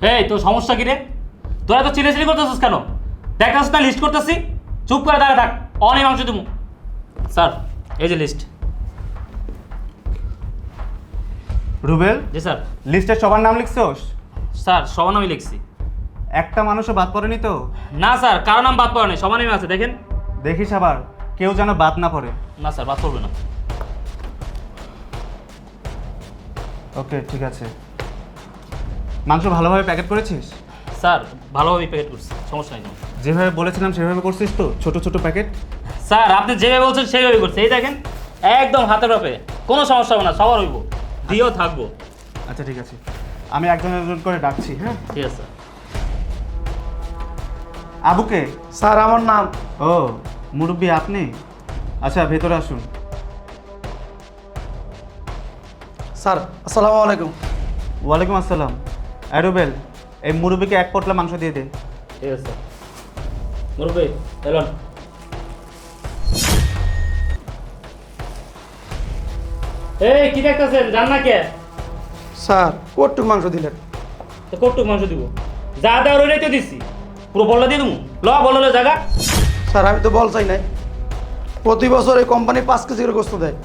এই তোর সমস্যা কি রে? তোরা তো চিলেচিলি করতেছিস কেন? দেখতেছিস না লিস্ট করতেছি? চুপ করে দাঁড়া থাক, অনেক মাংস দেবো। স্যার এই যে লিস্ট। রুবেল, জি স্যার। লিস্টে সবার নাম লিখছোস? স্যার সবার নামই লিখছি। একটা মানুষও বাদ পড়েনি তো? না স্যার, কারো নাম বাদ পড়ে নাই, সবার নামই আছে দেখেন। দেখিস আবার কেউ যেন বাদ না পড়ে। না স্যার, বাদ পড়বে না। ওকে, ঠিক আছে। মাংস ভালোভাবে প্যাকেট করেছিস? স্যার ভালোভাবেই প্যাকেট করছি, সমস্যা নেই। যেভাবে বলেছিলাম সেভাবে করছিস তো? ছোট ছোট প্যাকেট? স্যার আপনি যেভাবে বলছেন সেইভাবে করছে, এই দেখেন একদম হাতের পাপে, কোনো সমস্যা হবে না, সবার হইব, দিয়েও থাকবো। আচ্ছা ঠিক আছে, আমি একজন একজন করে ডাকছি। হ্যাঁ ঠিক আছে স্যার। আবুকে? স্যার আমার নাম। ও মুরব্বী আপনি? আচ্ছা ভেতরে আসুন। স্যার আসসালামু আলাইকুম। ওয়ালাইকুম আসসালাম। রুবেল, এই মুরব্বীকে এক পটলা মাংস দিয়ে দে। ঠিক আছে স্যার। মুরব্বী এলন। এই কি দেখতেছেন, জান না কে? স্যার কটুক মাংস দিলেন? তো কটুক মাংস দিব, যা দেওয়ার ওইটাই তো দিচ্ছি, পুরো বললা দিয়ে দেবো। বললো জায়গা। স্যার আমি তো বল চাই নাই। প্রতি বছর এই কোম্পানি 5 কেজি করে গোস্ত দেয়।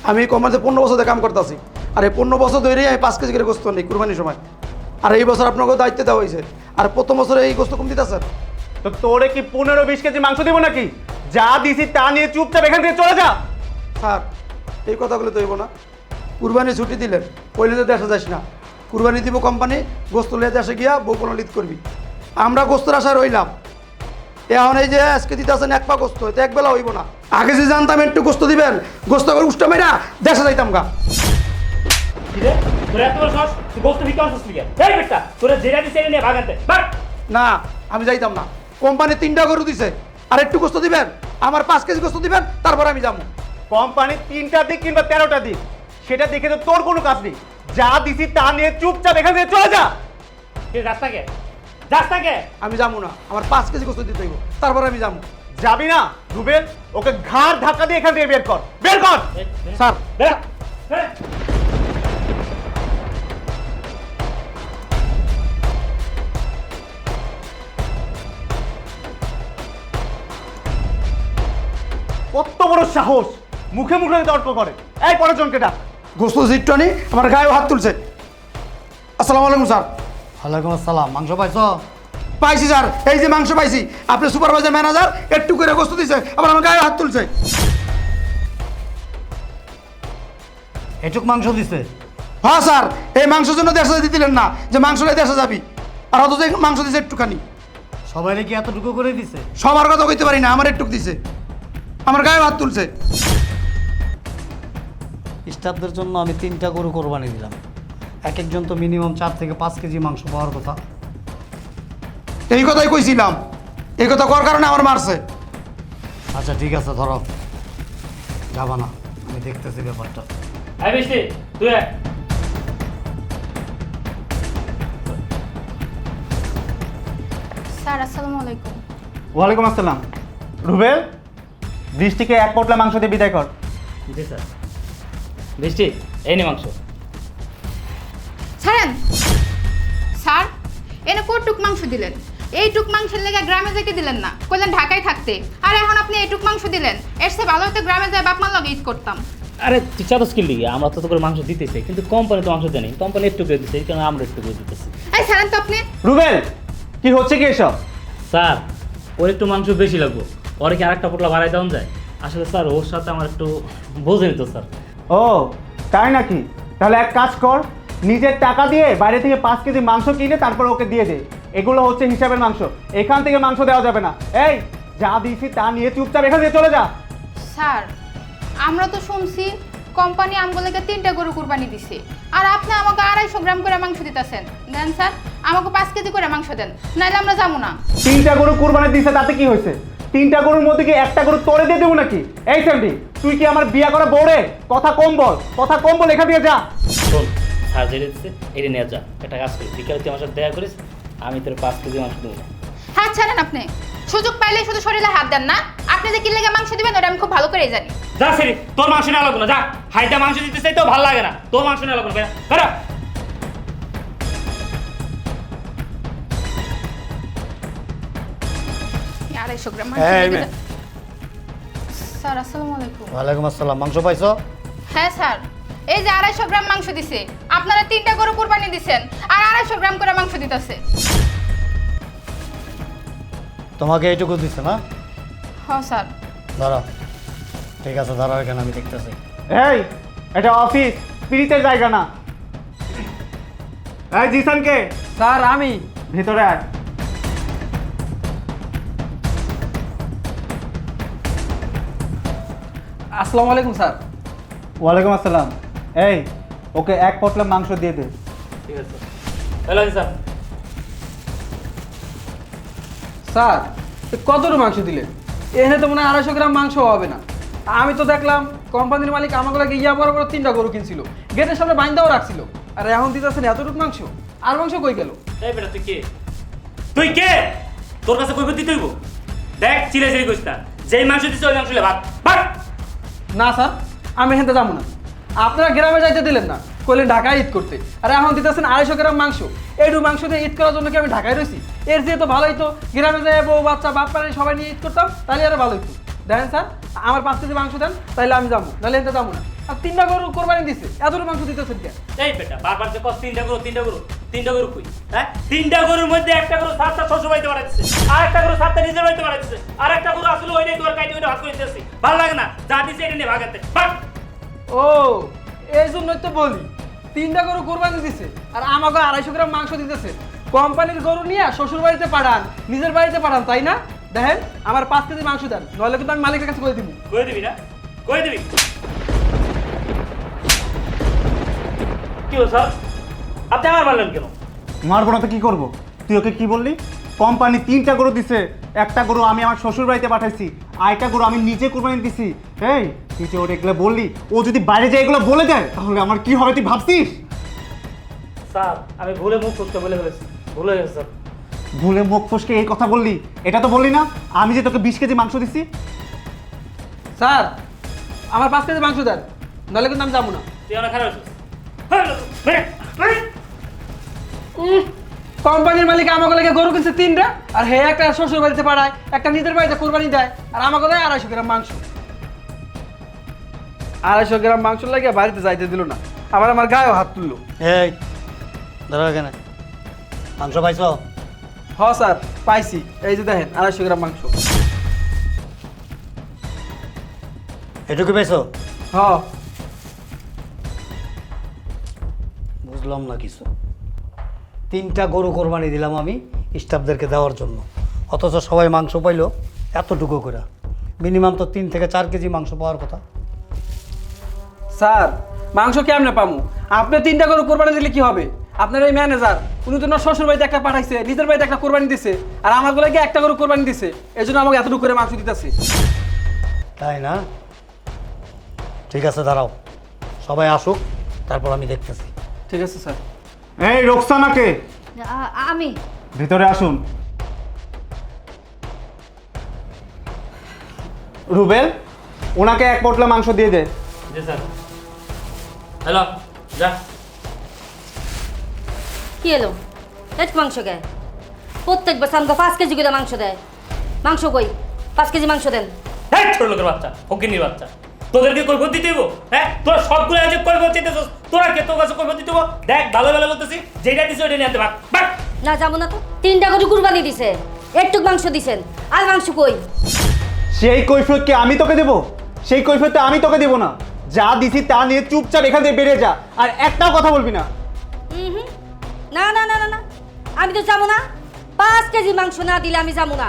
আমি এই কোম্পানিতে 15 বছর ধরে কাম করতেছি, আর এই 15 বছর ধরেই আমি 5 কেজি করে গোস্ত নিই কুরবানির সময়। আর এই বছর আপনাকে দায়িত্ব দেওয়া হয়েছে, আর প্রথম বছরে এই গোস্ত কম দিতে স্যার। তো তোরে কি 15-20 কেজি মাংস দিব নাকি? যা দিছি তা নিয়ে চুপচাপ এখান থেকে চলে যা। স্যার এই কথাগুলো তো হইব না। কুরবানি ছুটি দিলেন, পইলে তো দেশে যাস না। কুরবানি দিব কোম্পানি, গোস্ত লিয়ে দেশে গিয়া বউ লিদ করবি। আমরা গোস্তের আশায় রইলাম। এখন এই যে আজকে দিতে আসেন এক পা গোস্ত, এতে একবেলা হইব না। আগে যে জানতাম একটু গোস্ত দিবেন, গোস্ত করে উষ্টা মেরা দেশে যাইতাম গা। কি রে, তোরা এত বড় সাহস, তুই গোস্ত বিক্রি করছিস লিগা? এই বেটা, তোরা যেটা দিছিস এটা নিয়ে ভাগাতে ভাগ। না আমি যাইতাম না। কোম্পানি 3টা গরু দিছে, আর একটু গোস্ত দিবেন, আমার 5 কেজি গোস্ত দিবেন, তারপর আমি যাবো। কোম্পানি 3টা দিক কিংবা 13টা দিক, সেটা দেখে তো তোর কোনো কাজ নেই। যা দিছি তা নিয়ে চুপচাপ এখান থেকে চলে যা। রাস্তাকে আমি যাবো না, আমার 5 কেজি গোস্ত দিতে হইব, তারপর আমি যাবো। যাবি না রুবেল? ওকে ঘাড় ধাক্কা দিয়ে এখান থেকে বের কর, বের কর। স্যার বেরা বেরা। কত বড় সাহস, মুখে মুখে তর্ক করে। এই পরের জনকে ডাক। গোস্ত জিট্টু আনি আমার গায়েও হাত তুলছে। আসসালামু আলাইকুম স্যার। ওয়ালাইকুম আসসালাম। মাংস পাইছ? পাইছি স্যার, এই যে মাংস পাইছি। আপনি সুপারভাইজার ম্যানেজার একটু করে গোস্ত দিছে, আবার আমার গায়ে হাত তুলছে। এটুক মাংস দিছে? হ্যাঁ স্যার, এই মাংসের জন্য দেশে দিতেলেন না, যে মাংস নিয়ে দেশে যাবি, আর অথচ এই মাংস দিছে একটুখানি। সবাই কি এতটুকু করে দিছে? সবার কথা কইতে পারি না, আমার একটুক দিছে, আমার গায়ে হাত তুলছে। স্টাফদের জন্য আমি 3টা গরু কোরবানি দিলাম, এক একজন তো মিনিমাম 4 থেকে 5 কেজি মাংস পাওয়ার কথা। এই কথাই কইছিলাম, এই কথা করার কারণে আমার মারছে। আচ্ছা ঠিক আছে, ধরো যাবা না, আমি দেখতেছি ব্যাপারটা। এই মিষ্টি তুই আয়। স্যার আসসালামু আলাইকুম। ওয়ালাইকুম আসসালাম। রুবেল, বৃষ্টিকে এক পটলা মাংস দিয়ে বিদায় কর। জি স্যার। বৃষ্টি এই নে মাংস। ছাড়েন স্যার, এনে কটুক মাংস দিলেন? এইটুক মাংসের লেগে গ্রামে যেতে দিলেন না, কইলেন ঢাকায় থাকতে। আর এখন আপনি এইটুক মাংস দিলেন, এর চেয়ে ভালো হতো গ্রামে যায় বাপ মার লগে ঈদ করতাম। আরে তুই চাদস কিনলি, আমরা তো করে মাংস দিতেছি, কিন্তু কোম্পানি তো মাংস দেয়নি, কোম্পানি একটু করে দিচ্ছে, এই কারণে আমরা একটু করে দিতেছি। এই ছাড়েন তো আপনি। রুবেল, কি হচ্ছে কি এসব? স্যার ওর একটু মাংস বেশি লাগবে, ওর কি আরেকটা পোটলা বাড়াই দেওয়া যায়? আসলে স্যার ওর সাথে আমার একটু বোঝেনি তো স্যার। ও তাই নাকি? তাহলে এক কাজ কর, নিজের টাকা দিয়ে বাইরে থেকে 5 কেজি মাংস কিনে তারপর ওকে দিয়ে দে। এগুলো হচ্ছে হিসাবের মাংস, এখান থেকে মাংস দেওয়া যাবে না। এই যা দিয়েছি তা নিয়ে চুপচাপ এখান থেকে চলে যা। স্যার আমরা তো শুনছি কোম্পানি আমগুলোকে 3টা গরু কুরবানি দিছে, আর আপনি আমাকে 250 গ্রাম করে মাংস দিতেছেন। দেন স্যার, আমাকে 5 কেজি করে মাংস দেন, নাইলে আমরা যাবো না। 3টা গরু কুরবানি দিছে, তাতে কি হয়েছে? 3টা গরুর মধ্যে কি একটা গরু তোরে দিয়ে দেবো নাকি? এই সেমটি, তুই কি আমার বিয়া করা বউরে? কথা কম বল, কথা কম বল, এখান থেকে যা। শোন, স্যার যেটা দিচ্ছে এটা নিয়ে যা, একটা কাজ করিস, বিকালে তুই আমার সাথে দেখা করিস, আমি তোর 5 কেজি মাংস দেবো। হ্যাঁ ছাড়েন, আপনি সুযোগ পাইলে শুধু শরীরে হাত দেন না। আপনি যে কি লেগে মাংস দিবেন ওটা আমি খুব ভালো করেই জানি। যা সেরি, তোর মাংস নেওয়া লাগবে না, যা। হাইটা মাংস দিতে চাই তো ভালো লাগে না, তোর মাংস নেওয়া লাগবে না, বেরা। 250 গ্রাম মাংস এই দিয়ে মেয়ে। দিতে- স্যার আসসালামু আলাইকুম। ওয়ালাইকুম আসসালাম। মাংস পাইছো? হ্যাঁ স্যার, এই যে 250 গ্রাম মাংস দিছে, আপনারা 3টা গরু কুরবানি দিছেন আর 250 গ্রাম করে মাংস দিতেছে। তোমাকে এইটুকু দিছে না? হ্যাঁ স্যার। দাঁড়াও, ঠিক আছে দাঁড়াও, এখানে আমি দেখতেছি। এই এটা অফিস, পিড়িতের জায়গা না। এই জিসানকে স্যার আমি ভিতরে আয়। আসসালামু আলাইকুম স্যার। ওয়ালাইকুম আসসালাম। এই ওকে 1 পটলা মাংস দিয়ে দে। ঠিক আছে হ্যালো স্যার। স্যার কতটুকু মাংস দিলেন? এখানে তো মনে হয় 250 গ্রাম মাংস হবে না। আমি তো দেখলাম কোম্পানির মালিক আমাকে লাগে ইয়া বড় বড় 3টা গরু কিনছিল, গেটের সামনে বাইন্দাও রাখছিল, আর এখন দিতেছেন এতটুকু মাংস। আর মাংস কই গেল? এই বেটা তুই কে? তুই কে? তোর কাছে কই দিতে হইব? দেখ চিলেচিলি কইছ না, যেই মাংস দিছ ওই মাংস লে ভাত ভাত। না স্যার, আমি এখানে যাবো না। আপনারা গ্রামে যাইতে দিলেন না, কইলেন ঢাকায় ঈদ করতে, আর এখন দিতেছেন 250 গ্রাম মাংস। এইটু মাংস দিয়ে ঈদ করার জন্য কি আমি ঢাকায় রয়েছি? এর চেয়ে তো ভালোই তো গ্রামে যাই বউ বাচ্চা বাপ পাড়ি সবাই নিয়ে ঈদ করতাম, তাহলে আরো ভালোই তো। দেখেন স্যার, আমার 5 কেজি মাংস দেন, তাহলে আমি যাবো, নাহলে এতে যাবো না। আর 3টা গরু কোরবানি দিছে, এতটুকু মাংস দিতেছেন কেন? এই বেটা বারবার যে কস 3টা গরু কই? হ্যাঁ 3টা গরুর মধ্যে একটা গরু সাতটা শ্বশুর বাড়িতে বাড়াইছে, আর একটা গরু সাতটা নিজের বাড়িতে বাড়াইছে, আর একটা গরু আসলে ওইটাই তোর কাইতে ওইটা ভাগ করে দিতেছি। ভালো লাগে না? যা দিছে এটা নিয়ে ভাগাতে ভাগ। ও এই জন্যই তো বলি 3টা গরু কোরবানি দিছে, আর আমাকে 250 গ্রাম মাংস দিতেছে। কোম্পানির গরু নিয়ে শ্বশুর বাড়িতে পাঠান, নিজের বাড়িতে পাঠান, তাই না? দেখেন আমার 5 কেজি মাংস দেন, নইলে কিন্তু আমি মালিকের কাছে করে দিব। কই দিবি না? কই দিবি? কি হলো স্যার? আপনি আমার মারলেন কেন? মারবো না তো কি করবো? তুই ওকে কি বললি? কোম্পানি 3টা গরু দিছে, একটা গরু আমি আমার শ্বশুর বাড়িতে পাঠাইছি, আরেকটা গরু আমি নিজে কুরবানি দিছি। এই তুই যে ওটা এগুলো বললি, ও যদি বাইরে যায় এগুলো বলে দেয় তাহলে আমার কি হবে তুই ভাবছিস? স্যার আমি ভুলে মুখ করতে বলে ফেলেছি, ভুলে গেছে স্যার। ভুলে মুখ ফসকে এই কথা বললি? এটা তো বললি না আমি যে তোকে 20 কেজি মাংস দিছি। স্যার আমার 5 কেজি মাংস দেন, নইলে কিন্তু আমি যাবো না। তুই অনেক খারাপ হয়েছিস। কোম্পানির মালিক আমাকে লাগে গরু কিনছে 3টা, আর হে একটা শ্বশুর বাড়িতে পাঠায়, একটা নিজের বাড়িতে কোরবানি দেয়, আর আমাকে দেয় 250 গ্রাম মাংস। 250 গ্রাম মাংস লাগে বাড়িতে যাইতে দিল না, আবার আমার গায়েও হাত তুললো। এই দাঁড়াও, এখানে মাংস পাইছো? হ স্যার পাইছি, এই যে দেখেন 250 গ্রাম মাংস। এটুকু পাইছো? হ বুঝলাম না কিছু। 3টা গরু কোরবানি দিলাম আমি স্টাফদেরকে দেওয়ার জন্য, অথচ সবাই মাংস পাইলো এতটুকু করে। মিনিমাম তো 3 থেকে 4 কেজি মাংস পাওয়ার কথা। স্যার মাংস কেমনে পামু? আপনি 3টা গরু কোরবানি দিলে কি হবে? আপনার এই ম্যানেজার উনি তো না শ্বশুর বাড়িতে একটা পাঠাইছে, নিজের বাড়িতে একটা কোরবানি দিছে, আর আমার গুলোকে একটা গরু কোরবানি দিছে, এই জন্য আমাকে এতটুকু করে মাংস দিতেছে। তাই না? ঠিক আছে দাঁড়াও, সবাই আসুক, তারপর আমি দেখতেছি। ঠিক আছে স্যার। এই রোকসানাকে আমি ভিতরে আসুন। রুবেল ওনাকে 1 পটলা মাংস দিয়ে দে। জি স্যার। হ্যালো যা। কি এলো এত মাংস কে? প্রত্যেকবার আমাকে 5 কেজি করে মাংস দেয়। মাংস কই? 5 কেজি মাংস দেন। এই ছোট লোকের বাচ্চা, ফকিনির বাচ্চা, তোদেরকে কৈফত দিতে হইব? হ্যাঁ তোরা সবগুলো আছে কৈফত চাইতেছস, তোরা কে তোর কাছে কৈফত দিতে হইব? দেখ ভালো ভালো বলতেছি, যেটা দিছে ওইটা নিয়ে আনতে ভাগ ভাগ। না যাবো না তো। 3টা গরু কুরবানি দিছে, একটুক মাংস দিছেন, আর মাংস কই? সেই কৈফিয়ত কি আমি তোকে দেবো? সেই কৈফিয়ত আমি তোকে দেবো না। যা দিছি তা নিয়ে চুপচাপ এখান থেকে বেরিয়ে যা, আর একটাও কথা বলবি না। হুম না না না না না, আমি তো যাবো না। 5 কেজি মাংস না দিলে আমি যাবো না।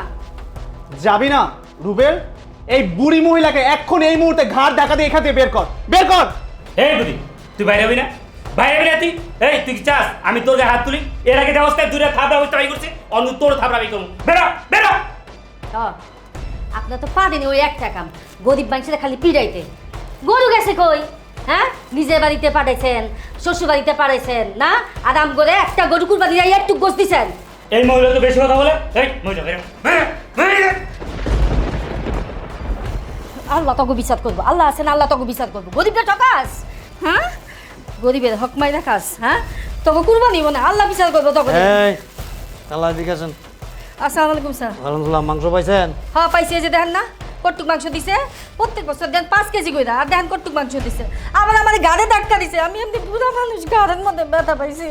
যাবি না রুবেল? এই বুড়ি মহিলাকে এখন এই মুহূর্তে ঘাড় দেখা দিয়ে এখান থেকে বের কর, বের কর। এই বুদ্ধি তুই বাইরে হবি না? বাইরে হবি না তুই? এই তুই কি চাস আমি তোর গায়ে হাত তুলি? এর আগে দেওয়াস্তায় দূরে থাপড়া বসতে ট্রাই করছি, অন্য তোর থাপড়া আমি করবো। বেরো বেরো। আপনার তো পারেনি ওই একটা কাম, গরিব মানুষের খালি পিড়াইতে। গরু গেছে কই? হ্যাঁ নিজের বাড়িতে পাঠাইছেন, শ্বশুর বাড়িতে পাঠাইছেন না, আরাম করে একটা গরু কুরবানি দিয়ে একটু গোস দিছেন। এই মহিলা তো বেশি কথা বলে। এই মহিলা বেরো বেরো বেরো। আল্লাহ তোকে বিচার করবো, আল্লাহ আছেন, আল্লাহ তোকে বিচার করবো। গরিবের ঠকাস, হ্যাঁ গরিবের হকমাই রাখাস, হ্যাঁ তোকে কুরবানি না, আল্লাহ বিচার করবো তোকে। এই আল্লাহ দিকে আছেন। আসসালামু আলাইকুম স্যার। আলহামদুলিল্লাহ, মাংস পাইছেন? হ্যাঁ পাইছি, এই যে দেখেন না কটুক মাংস দিছে, প্রত্যেক বছর দেন 5 কেজি করে, আর দেখেন কটুক মাংস দিছে। আবার আমার গাড়ে ধাক্কা দিছে, আমি এমনি বুড়া মানুষ, গাড়ের মধ্যে ব্যথা পাইছি।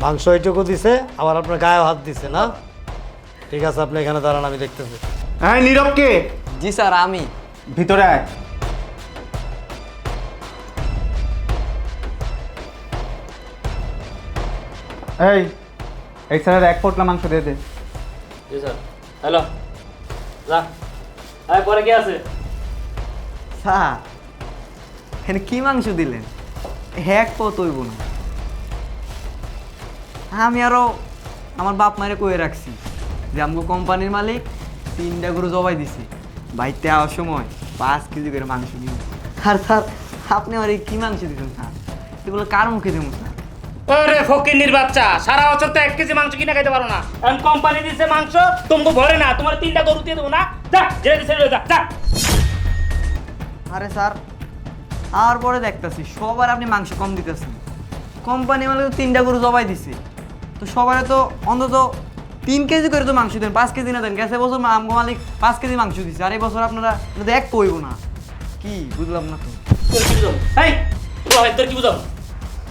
মাংস এইটুকু দিছে, আবার আপনার গায়ে হাত দিছে না? ঠিক আছে, আপনি এখানে দাঁড়ান, আমি দেখতেছি। হ্যাঁ, নীরব কে? জি স্যার, আমি। ভিতরে আয়। এই স্যারের 1 পোটলা মাংস দিয়ে দে। জি স্যার। হ্যালো, যা। আয়, পরে কি আছে? স্যার এখানে কি মাংস দিলেন? হ্যাক কতইব না। আমি আরো আমার বাপ মায়ের কয়ে রাখছি যে আমগো কোম্পানির মালিক 3টা গরু জবাই দিছে, বাইতে আওয়ার সময় 5 কেজি করে মাংস নিব। আর স্যার আপনি আমার এই কি মাংস দিচ্ছেন স্যার? এগুলো কার মুখে দেবো স্যার? আরে ফকিন্নির বাচ্চা, সারা বছর তো 1 কেজি মাংস কিনে খাইতে পারো না, এখন কোম্পানি দিছে মাংস, তোমাকে ভরে না, তোমার 3টা গরু দিয়ে দেবো না? যা, যেটা দিছে যা যা। আরে স্যার আর পরে দেখতেছি সবার আপনি মাংস কম দিতেছেন। কোম্পানি মালিক তো 3টা গরু জবাই দিছে, তো সবাই তো অন্তত 3 কেজি করে তো মাংস দেন, 5 কেজি না দেন। গেছে বছর আমগো মালিক 5 কেজি মাংস দিছে, আর এই বছর আপনারা এটা এক কইব না। কি বুঝলাম না তো। তোর কি বুঝাবো? এই, তোর কি বুঝাবো?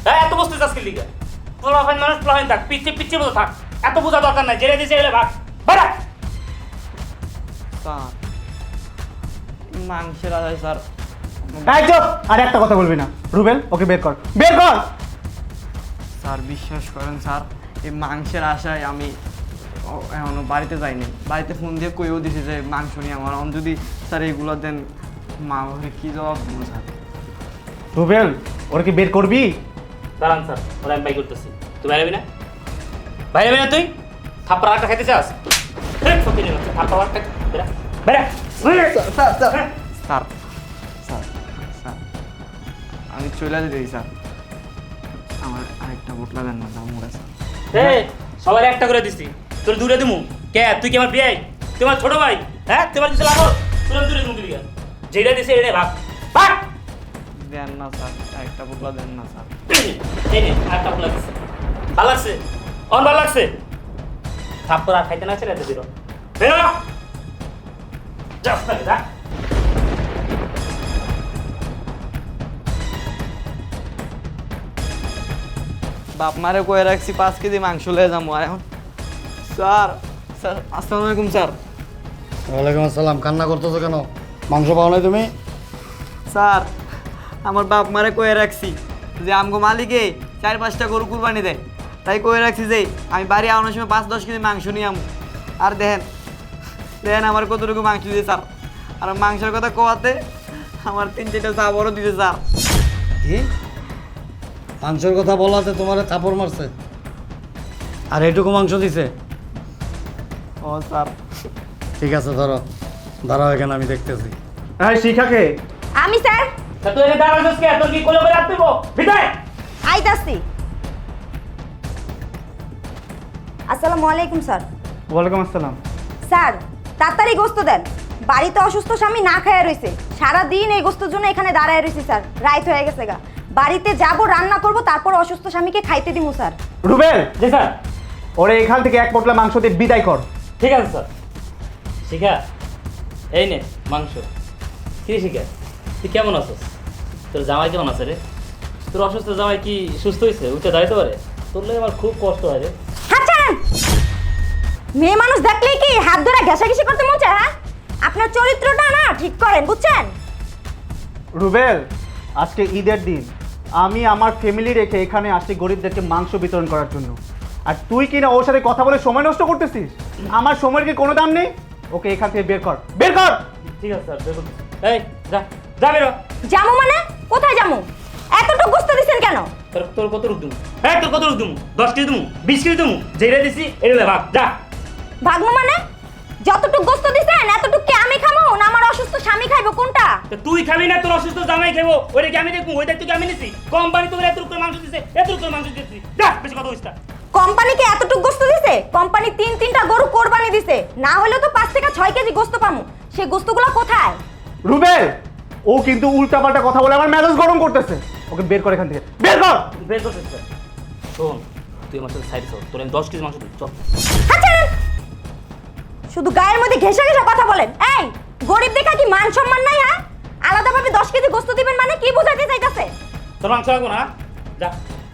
হ্যাঁ, এত বসতে চাস কি লিগা? পোলাফাইন মানুষ পোলাফাইন থাক, পিচ্ছে পিচ্ছে বসে থাক, এত বোঝা দরকার নাই, যেটা দিছে এলে ভাগ বাড়া। স্যার মাংসের আদায় স্যার। এই চুপ! আর একটা কথা বলবি না। রুবেল, ওকে বের কর, বের কর। স্যার বিশ্বাস করেন স্যার, এই মাংসের আশায় আমি এখনো বাড়িতে যাইনি। বাড়িতে ফোন দিয়ে কইও দিছি যে মাংস নিয়ে আমার যদি স্যার এইগুলো দেন, মা বাবাকে কি জবাব দেবো স্যার? রুবেল, ওরা কি বের করবি? দাঁড়ান স্যার, ওরা আমি বাই করতেছি। তুই বাইরে না? বাইরে না তুই? থাপ্পড় একটা খাইতে চাস? ফকিন্নির বাচ্চা, থাপ্পড় একটা Bera Bera. Sir sir sir sir sir আমি চলে যেতে স্যার, আমার আরেকটা বোতলা দেন না দাম স্যার। এই, সবার একটা করে দিছি, তোর দূরে দিমু কে? তুই কি আমার বিয়ে? তুই আমার ছোট ভাই? হ্যাঁ, তোমার কিছু লাগো, তোর দূরে দিমু দিবি। যেটা দিছে এটা ভাগ ভাগ। দেন না স্যার, আরেকটা বোতলা দেন না স্যার। এই নে, আরেকটা ফুল লাগছে। ভালো লাগছে? অন ভালো লাগছে? থাপ্পড় আর খাইতে না ছেড়ে দিল। বেরো যাস না, যা। বাপ মারে কয়ে রাখছি 5 কেজি মাংস লয়ে যাবো, আর এখন স্যার স্যার আসসালামু আলাইকুম স্যার। ওয়ালাইকুম আসসালাম। কান্না করতেছো কেন? মাংস পাও নাই তুমি? স্যার আমার বাপ মারে কয়ে রাখছি যে আমগো মালিকে 4-5টা গরু কুরবানি দেয়, তাই কয়ে রাখছি যে আমি বাড়ি আনার সময় 5-10 কেজি মাংস নিয়ে আমু। আর দেখেন দেখেন আমার কতটুকু মাংস দিয়েছে স্যার। আর মাংসের কথা কোয়াতে আমার 3-4টা চাবরও দিয়েছে স্যার। কি মাংসের কথা বলাতে তোমারে থাপড় মারছে, আর এইটুকু মাংস দিছে? ও স্যার ঠিক আছে, ধরো দাঁড়াও এখানে, আমি দেখতেছি। হ্যাঁ, শিখাকে। আমি স্যার তা তুই এনে দাঁড়াছিস কে? তোর কি কোলে করে রাখতে দেবো? ভিতরে আইতাছি। আসসালামু আলাইকুম স্যার। ওয়ালাইকুম আসসালাম। স্যার তাড়াতাড়ি গোস্ত দেন, বাড়িতে অসুস্থ স্বামী না খায় রয়েছে, সারাদিন এই গোস্তর জন্য এখানে দাঁড়ায় রয়েছে স্যার। রাইত হয়ে গেছে গা, বাড়িতে যাব রান্না করব, তারপর অসুস্থ স্বামীকে খাইতে দিব স্যার। রুবেল, জি স্যার। ওরে এখান থেকে 1 পোটলা মাংস দিয়ে বিদায় কর। ঠিক আছে স্যার। শিখা, এই নে মাংস। কি রে শিখা, তুই কেমন আছিস? তোর জামাই কেমন আছে রে? তোর অসুস্থ জামাই কি সুস্থ হয়েছে? উঠে দাঁড়াইতে পারে? তোর লাগে আমার খুব কষ্ট হয় রে। হাঁটান! মেয়ে মানুষ দেখলেই কি হাত ধরে ঘেঁষাঘেঁষি করতে মন চায়? হ্যাঁ, আপনার চরিত্রটা না ঠিক করেন, বুঝছেন? রুবেল, আজকে ঈদের দিন, আমি আমার ফ্যামিলি রেখে এখানে আসছি গরিবদেরকে মাংস বিতরণ করার জন্য। আর তুই কি না ওর সাথে কথা বলে সময় নষ্ট করতেছিস? আমার সময়ের কি কোনো দাম নেই? ওকে এখান থেকে বের কর, বের কর। ঠিক আছে স্যার, দেখুন। এই যা যা বেরো। জামু মানে কোথায় জামু? এতটুকু গোস্ত দিছেন কেন? তোর তোর কত রূপ দেবো? হ্যাঁ, তোর কত রূপ দেবো? 10 কেজি দেবো? 20 কেজি দেবো? যেটা দিছি এটা ভাগ যা। ভাগমু মানে যতটুকু গোস্ত দিছেন এতটুকু কি আমি খাবো না আমার অসুস্থ স্বামী খাইবো? কোনটা? তা তুই খাবি না, তোর অসুস্থ জামাই খাবো, ওইটা কি আমি দেখবো? ওইটা তুই আমি নিছি? কোম্পানি তোর এত করে মাংস দিছে, এত করে মাংস দিছি। যা, বেশি কথা বলিস না। কোম্পানিকে এতটুকু গোস্ত দিছে? কোম্পানি 3-3টা গরু কোরবানি দিছে, না হলে তো 5 থেকে 6 কেজি গোস্ত পামু। সেই গোস্তগুলো কোথায়? রুবেল, ও কিন্তু উল্টাপাল্টা কথা বলে আমার মেজাজ গরম করতেছে। ওকে বের কর এখান থেকে, বের কর। বের করতেছ স্যার। শোন, তুই আমার সাথে সাইড চল, তোর আমি 10 কেজি মাংস দিই, চল। আচ্ছা, শুধু গায়ের মধ্যে ঘেঁষে ঘেঁষে কথা বলেন। এই গরিব দেখা কি মান সম্মান নাই? হ্যাঁ, আলাদাভাবে 10 কেজি গোস্ত দিবেন মানে কি বোঝাতে চাইতাছে? তোর মাংস লাগবো না, যা।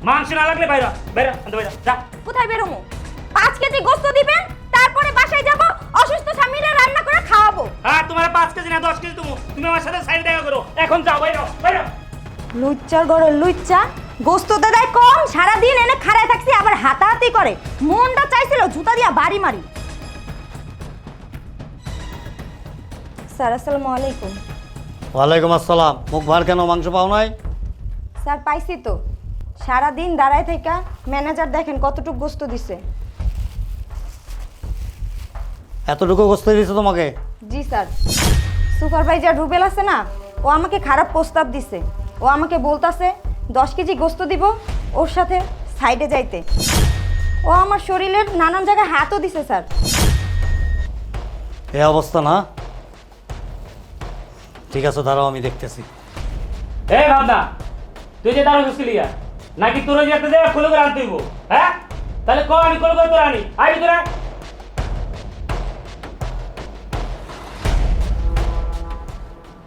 মাংস না লাগলে বাইরে বাইরে আনতে বাইরে যা। কোথায় বেরোমু? 5 কেজি গোস্ত দিবেন, তারপরে বাসায় যাব, অসুস্থ স্বামীরা রান্না করে খাওয়াবো। হ্যাঁ, তোমার 5 কেজি না 10 কেজি তুমি আমার সাথে সাইড দেখা করো, এখন যাও বাইরে বাইরে। লুচ্চার ঘরে লুচ্চা, গোস্ততে দেয় কম, সারাদিন এনে খাড়ায় থাকছি, আবার হাতাহাতি করে। মনটা চাইছিল জুতা দিয়া বাড়ি মারি। স্যার আসসালামু আলাইকুম। ওয়ালাইকুম আসসালাম। মুখ ভার কেন, মাংস পাও নাই? স্যার পাইছি তো, সারাদিন দাঁড়ায় থেকে ম্যানেজার দেখেন কতটুকু গোস্ত দিছে। এতটুকু গোস্ত দিয়েছে তোমাকে? জি স্যার, সুপারভাইজার রুবেল আছে না, ও আমাকে খারাপ প্রস্তাব দিছে। ও আমাকে বলতাছে 10 কেজি গোস্ত দিব, ওর সাথে সাইডে যাইতে। ও আমার শরীরের নানান জায়গায় হাতও দিছে স্যার। এই অবস্থা না? ঠিক আছে, দাঁড়াও, আমি দেখতেছি। এই ভাবনা, তুই যে দাঁড়ো গেছিলি নাকি তোর যে একটা জায়গা খুলে করে আনতে হইব? হ্যাঁ, তাহলে ক আমি খুলে করে তোর আনি, আই তোরা।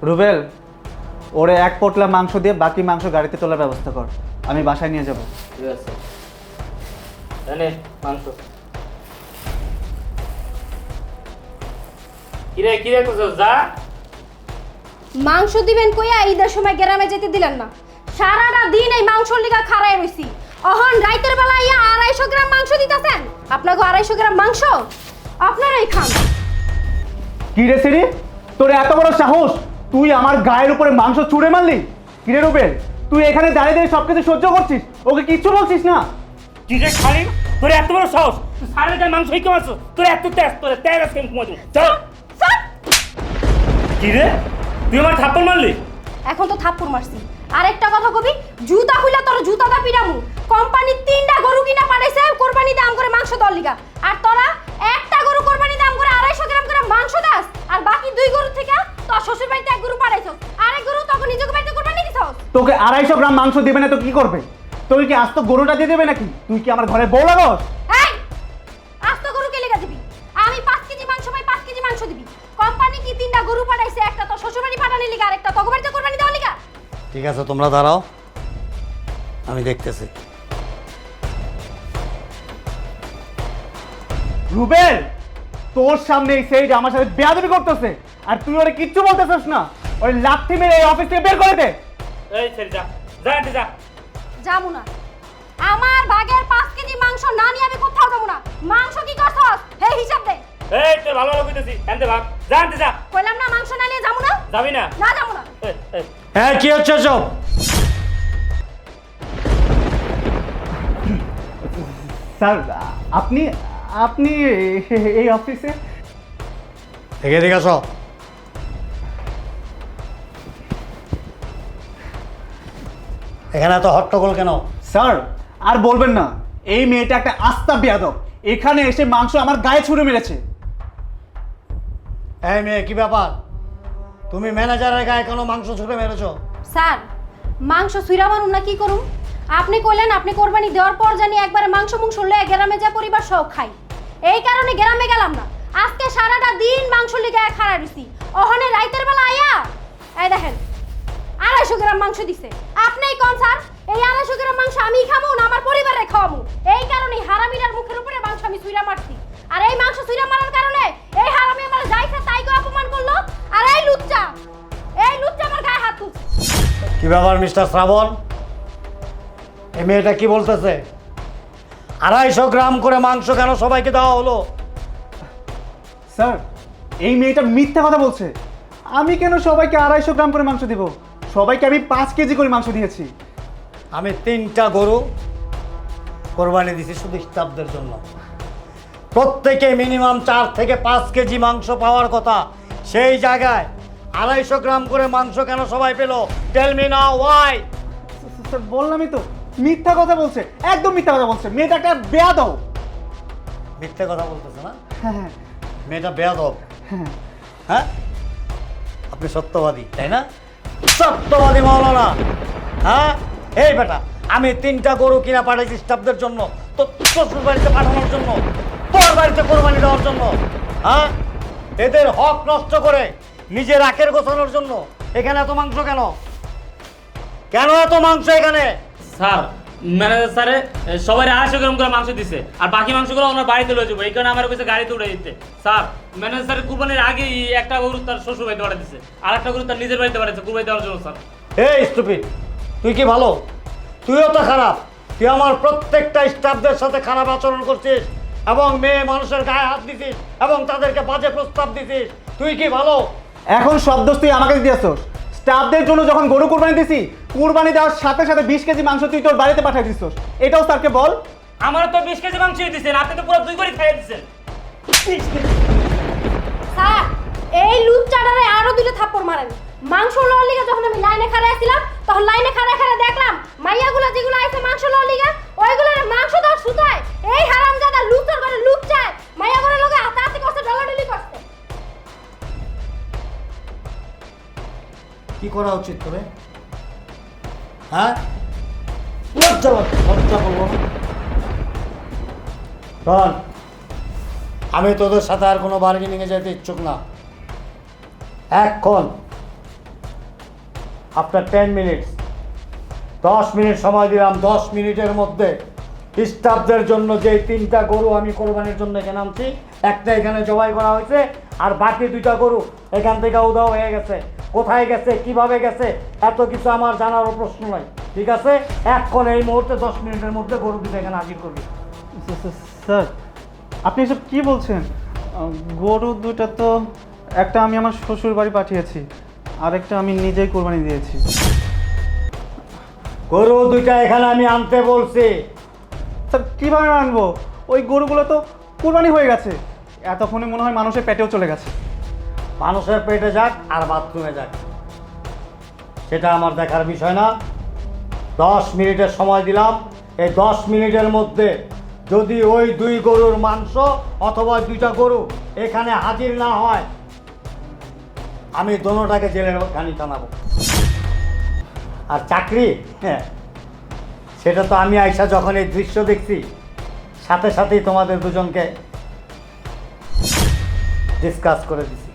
রুবেল, ওরে 1 পোটলা মাংস দিয়ে বাকি মাংস গাড়িতে তোলার ব্যবস্থা কর, আমি বাসায় নিয়ে যাব। ঠিক আছে, এনে মাংস। কিরে করছস? যা। মাংস দিবেন কইয়া ঈদের সময় গ্রামে যেতে দিলেন না। সারাটা দিন এই মাংসর লিগা খাড়ায় রইছি। অহন রাইতের বেলা ইয়া 250 গ্রাম মাংস দিতেছেন। আপনাকে 250 গ্রাম মাংস আপনারাই খান। কি রে সিরি, তোর এত বড় সাহস, তুই আমার গায়ের উপরে মাংস ছুঁড়ে মারলি? কিরে রুবেল, তুই এখানে দাঁড়িয়ে দাঁড়িয়ে সবকিছু সহ্য করছিস, ওকে কিচ্ছু বলছিস না? কিরে খালি, তোর এত বড় সাহস, তুই সারা গায়ে মাংস হইকে মারছ, তোর এত তেজ, তোর তেজ আজকে আমি কমাই দেব। চল। কিরে, তুই আমার থাপ্পড় মারলি? এখন তো থাপ্পড় মারছি। আরেকটা কথা কবি, জুতা খুইলা তোর জুতাটা পিরামু। কোম্পানি 3টা গরু কিনা পাঠাইছে কোরবানি দাম করে মাংস দর লিগা। আর তোরা একটা গরু কোরবানি দাম করে 250 গ্রাম করে মাংস দাস, আর বাকি 2 গরু থেকে তোর শ্বশুর বাড়িতে 1 গরু পাঠাইছস, আরেক গরু তোকে নিজের বাড়িতে কোরবানি দিছস। তোকে 250 গ্রাম মাংস দেবে না তো কি করবে? তুই কি আস্ত গরুটা দিয়ে দেবে নাকি? তুই কি আমার ঘরে বউ লাগস? এই আস্ত গরু কে লিগা দিবি? আমি 5 কেজি মাংস পাই, 5 কেজি মাংস দিবি। কোম্পানি কি 3টা গরু পাঠাইছে, একটা তোর শ্বশুর বাড়ি পাঠানি লিগা, আরেকটা তোকে বাড়িতে কোরবানি দেওয়া লিগা। ঠিক আছে, তোমরা দাঁড়াও, আমি দেখতেছি। রুবেল, তোর সামনে এই সেইড আমার সাথে বেয়াদবি করতেছে, আর তুই ওরে কিচ্ছু বলতেছিস না? ওই লাথি মেরে এই অফিস থেকে বের করে দে। এই ছেড়ে যা, যা আনতে যা। যাবো না। আমার ভাগের 5 কেজি মাংস না নিয়ে আমি কোথাও যাবো না। মাংস কি করছস? হে হিসাব দে। এই তোর ভালো ভালো কইতেছি, আনতে ভাগ, যা আনতে যা। কইলাম না মাংস না নিয়ে যাবো না। যাবি না? না যাবো না। এই হ্যাঁ, কি হচ্ছে সব? স্যার, আপনি আপনি এই অফিসে? দেখে দেখে আসো। এখানে এত হট্টগোল কেন? স্যার, আর বলবেন না, এই মেয়েটা একটা আস্তা বেয়াদব, এখানে এসে মাংস আমার গায়ে ছুঁড়ে মেরেছে। এই মেয়ে, কি ব্যাপার? তুমি ম্যানেজারের গায়ে কেন মাংস ছুঁড়ে মেরেছো? স্যার, মাংস সুইরা মারুম না কি করুম? আপনি কইলেন আপনি কোরবানি দেওয়ার পর জানি একবারে মাংস মুংস লয়ে গ্রামে যা পরিবার সহ খাই। এই কারণে গ্রামে গেলাম না। আজকে সারাটা দিন মাংস লিগে খাড়া রইছি। ওখানে রাইতের বেলা আয়া এই দেখেন 250 গ্রাম মাংস দিছে। আপনিই কোন স্যার, এই 250 গ্রাম মাংস আমি খাবো না আমার পরিবারে খাওয়াবো? এই কারণে হারামিটার মুখের উপরে মাংস আমি সুইরা মারছি। আর এই মাংস সুইরা মারার কারণে এই হারামি আমার যাইছে তাই কো অপমান করলো। আর এই লুচ্চা আমার গায়ে হাত তুলছে। কি ব্যাপার মিস্টার শ্রাবণ? এই মেয়েটা কি বলতেছে? 250 গ্রাম করে মাংস কেন সবাইকে দেওয়া হলো? স্যার, এই মেয়েটা মিথ্যা কথা বলছে। আমি কেন সবাইকে 250 গ্রাম করে মাংস দিব? সবাইকে আমি 5 কেজি করে মাংস দিয়েছি। আমি 3টা গরু কোরবানি দিছি শুধু স্টাফদের জন্য। প্রত্যেকে মিনিমাম 4 থেকে 5 কেজি মাংস পাওয়ার কথা, সেই জায়গায় 250 গ্রাম করে মাংস কেন সবাই পেল? Tell me now why. Sir, বললামই তো, মিথ্যা কথা বলছে, একদম মিথ্যা কথা বলছে। মেয়েটা একটা বেয়াদব। মিথ্যে কথা বলতেছে না? হ্যাঁ মেয়েটা বেয়াদব। হ্যাঁ। হ্যাঁ, আপনি সত্যবাদী তাই না? সত্যবাদী মাওলানা। হ্যাঁ, এই বেটা, আমি 3টা গরু কিনা পাঠাইছি স্টাফদের জন্য, তোর শ্বশুর বাড়িতে পাঠানোর জন্য, তোর বাড়িতে কোরবানি দেওয়ার জন্য? হ্যাঁ, এদের হক নষ্ট করে নিজের আখের গোছানোর জন্য এখানে এত মাংস কেন? কেন এত মাংস এখানে? স্যার ম্যানেজার স্যারে সবাই 250 গ্রাম করে মাংস দিছে, আর বাকি মাংসগুলো আমরা বাড়িতে লয়ে যাবো। এই কারণে আমার কাছে গাড়িতে উঠে দিতে। স্যার ম্যানেজার স্যারের কুরবানির আগেই একটা গরু তার শ্বশুর বাড়িতে পাঠিয়ে দিছে, আর একটা গরু তার নিজের বাড়িতে পাঠিয়েছে কুরবানি দেওয়ার জন্য। স্যার এই স্টুপিড, তুই কি ভালো? তুইও তো খারাপ। তুই আমার প্রত্যেকটা স্টাফদের সাথে খারাপ আচরণ করছিস এবং মেয়ে মানুষের গায়ে হাত দিছিস এবং তাদেরকে বাজে প্রস্তাব দিছিস। তুই কি ভালো? এখন সব দোষ তুই আমাকে দিয়েছস। স্টাফদের জন্য যখন গরু কুরবানি দিছি, কুরবানি দেওয়ার সাথে সাথে 20 কেজি মাংস তুই তোর বাড়িতে পাঠিয়ে দিছস। এটাও স্যারকে বল। আমার তো 20 কেজি মাংস দিয়েছেন, আপনি তো পুরো 2 করে খাইয়ে দিয়েছেন। স্যার এই লুচ্চাটারে আরো দিলে থাপ্পড় মারেন। মাংস লওয়ার লিগা যখন আমি লাইনে খাড়ায় ছিলাম, তখন লাইনে খাড়ায় খাড়ায় দেখলাম মাইয়াগুলো যেগুলো আইছে মাংস লওয়ার লিগা, ওইগুলোর মাংস দেওয়ার সুতায় এই হারামজাদা লুচ্চার করে লুচ্চায় মাইয়াগুলোর লগে হাতাহাতি করছে, ডলাডলি করছে। কি করা উচিত তোরে? হ্যাঁ, লজ্জা করবো না? শোন, আমি তোদের সাথে আর কোনো বার্গেনিংয়ে যেতে ইচ্ছুক না। এখন আফটার 10 মিনিটস, 10 মিনিট সময় দিলাম। 10 মিনিটের মধ্যে স্টাফদের জন্য যে 3টা গরু আমি কোরবানির জন্য এখানে আনছি, একটা এখানে জবাই করা হয়েছে, আর বাকি 2টা গরু এখান থেকে উধাও হয়ে গেছে। কোথায় গেছে, কিভাবে গেছে, এত কিছু আমার জানারও প্রশ্ন নাই। ঠিক আছে, এখন এই মুহূর্তে 10 মিনিটের মধ্যে গরু 2টা এখানে হাজির করবি। স্যার আপনি এসব কি বলছেন? গরু 2টা তো একটা আমি আমার শ্বশুর বাড়ি পাঠিয়েছি, আরেকটা আমি নিজেই কোরবানি দিয়েছি। গরু 2টা এখানে আমি আনতে বলছি। স্যার কীভাবে আনবো? ওই গরুগুলো তো কোরবানি হয়ে গেছে, এতক্ষণে মনে হয় মানুষের পেটেও চলে গেছে। মানুষের পেটে যাক আর বাথরুমে যাক, সেটা আমার দেখার বিষয় না। 10 মিনিটের সময় দিলাম। এই 10 মিনিটের মধ্যে যদি ওই 2 গরুর মাংস অথবা 2টা গরু এখানে হাজির না হয়, আমি দোনোটাকে জেলের ঘানি টানাবো। আর চাকরি, হ্যাঁ, সেটা তো আমি আইসা যখন এই দৃশ্য দেখছি, সাথে সাথেই তোমাদের দুজনকে ডিসকাস করে দিছি।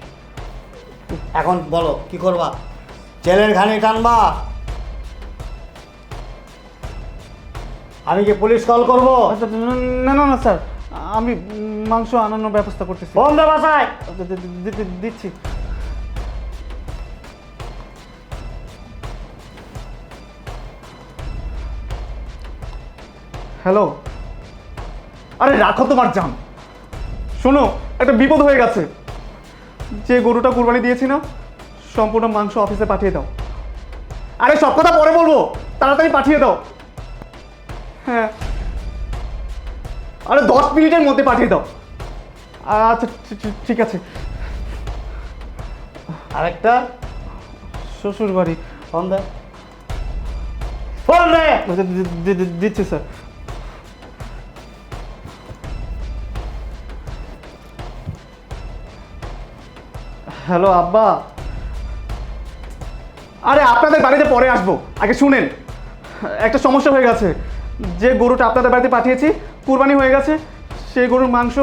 এখন বলো কি করবা? জেলের ঘানি টানবা? আমি কি পুলিশ কল করবো? আচ্ছা, না না না স্যার, আমি মাংস আনানোর ব্যবস্থা করতেছি। ফোন দে বাসায়। দিচ্ছি। হ্যালো, আরে রাখো তোমার জান। শোনো, একটা বিপদ হয়ে গেছে। যে গরুটা কুরবানি দিয়েছি না, সম্পূর্ণ মাংস অফিসে পাঠিয়ে দাও। আরে সব কথা পরে বলবো, তাড়াতাড়ি পাঠিয়ে দাও। হ্যাঁ, আরে 10 মিনিটের মধ্যে পাঠিয়ে দাও। আচ্ছা ঠিক আছে। আরেকটা শ্বশুর বাড়ি। ফোন দে, ফোন দে। দিচ্ছি স্যার। হ্যালো আব্বা। আরে আপনাদের বাড়িতে পরে আসবো, আগে শুনেন। একটা সমস্যা হয়ে গেছে। যে গরুটা আপনাদের বাড়িতে পাঠিয়েছি কুরবানি হয়ে গেছে, সেই গরুর মাংস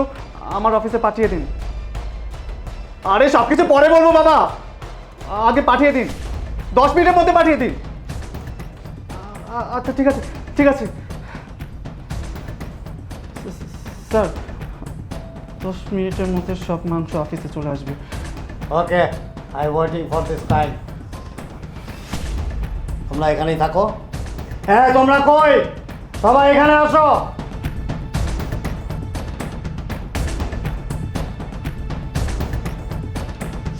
আমার অফিসে পাঠিয়ে দিন। আরে সব কিছু পরে বলবো বাবা, আগে পাঠিয়ে দিন। 10 মিনিটের মধ্যে পাঠিয়ে দিন। আচ্ছা ঠিক আছে ঠিক আছে স্যার, 10 মিনিটের মধ্যে সব মাংস অফিসে চলে আসবে। Okay, I waiting for this time. তোমরা এখানেই থাকো। হ্যাঁ, তোমরা কই? সবাই এখানে আসো।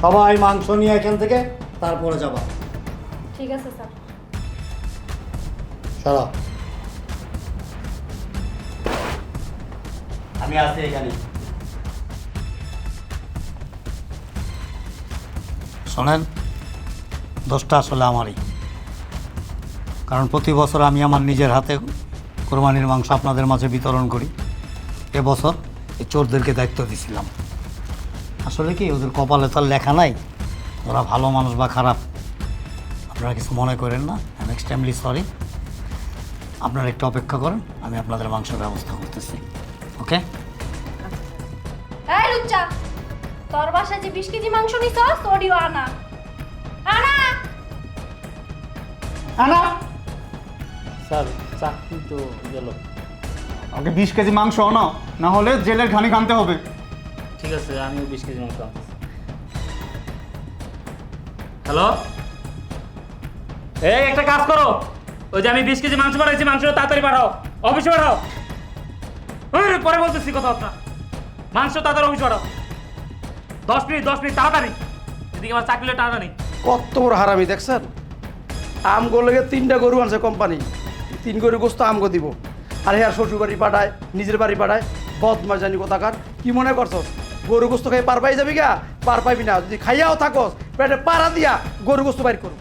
সবাই মাংস নিয়ে এখান থেকে তারপরে যাবা। ঠিক আছে স্যার। চলো, আমি আছি এখানে। শোনেন, দোষটা আসলে আমারই, কারণ প্রতি বছর আমি আমার নিজের হাতে কোরবানির মাংস আপনাদের মাঝে বিতরণ করি। এবছর এই চোরদেরকে দায়িত্ব দিয়েছিলাম। আসলে কি, ওদের কপালে তার লেখা নাই ওরা ভালো মানুষ বা খারাপ। আপনারা কিছু মনে করেন না, আই এম এক্সট্রিমলি সরি। আপনারা একটু অপেক্ষা করেন, আমি আপনাদের মাংসের ব্যবস্থা করতেছি। ওকে? এই লুচ্চা, তোর বাসায় যে 20 কেজি মাংস নিছস ওডিও আনা আনা। আনা স্যার চাকরি তো গেল। ওকে 20 কেজি মাংস আনো, না হলে জেলের ঘানি ঘামতে হবে। ঠিক আছে, আমিও 20 কেজি মাংস আনতেছি। হ্যালো, এই একটা কাজ করো, ওই যে আমি 20 কেজি মাংস পাঠাইছি, মাংসটা তাড়াতাড়ি পাঠাও, অফিসে পাঠাও। ওই পরে বলতেছি কথা আপনার, মাংস তাড়াতাড়ি অফিসে পাঠাও। 10 মিনিট তাড়াতাড়ি, এদিকে আমার চাকরিটা টানাটানি। কত বড় হারামি দেখছেন? আমগো লেগে 3টা গরু আনছে কোম্পানি, 3 গরু গোস্ত আমগো দিব, আর হ্যাঁ শ্বশুর বাড়ি পাঠায়, নিজের বাড়ি পাঠায়। বদমাস জানি কোথাকার। কি মনে করছস গরু গোস্ত খাই পার পাই যাবি গা? পার পাইবি না, যদি খাইয়াও থাকস পেটে পাড়া দিয়া গরু গোস্ত বাইর করবো।